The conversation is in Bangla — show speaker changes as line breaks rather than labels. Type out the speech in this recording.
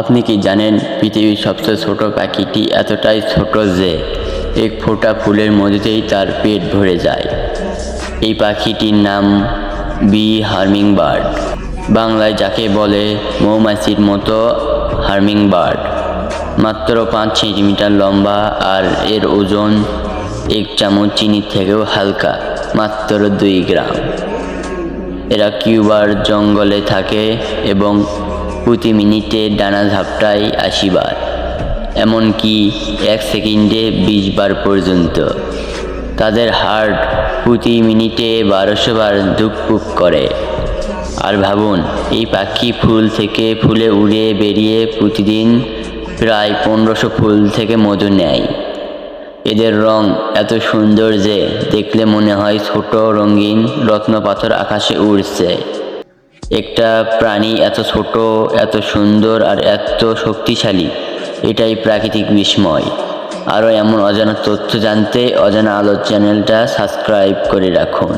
আপনি কি জানেন পৃথিবীর সবচেয়ে ছোট পাখিটি এতটাই ছোট যে এক ফোঁটা ফুলের মধ্যেই তার পেট ভরে যায়। এই পাখিটির নাম বি হার্মিং বার্ড, বাংলায় যাকে বলে মৌমাছির মতো হার্মিং বার্ড। মাত্র 5 সেন্টিমিটার লম্বা আর এর ওজন 1 চামচ চিনির থেকেও হালকা, মাত্র 2 গ্রাম। এরা কিউবার জঙ্গলে থাকে এবং প্রতি মিনিটে ডানা ঝাপটায় 80 বার, এমনকি 1 সেকেন্ডে 20 বার পর্যন্ত। তাদের হার্ট প্রতি মিনিটে 1200 বার ধুকপুক করে। আর ভাবুন, এই পাখি ফুল থেকে ফুলে উড়ে বেরিয়ে প্রতিদিন প্রায় 1500 ফুল থেকে মধু নেয়। এদের রং এত সুন্দর যে দেখলে মনে হয় ছোট রঙিন রত্নপাথর আকাশে উড়ছে। একটা প্রাণী এত ছোট, এত সুন্দর আর এত শক্তিশালী, এটাই প্রাকৃতিক বিস্ময়। আরও এমন অজানা তথ্য জানতে অজানা আলো চ্যানেলটা সাবস্ক্রাইব করে রাখুন।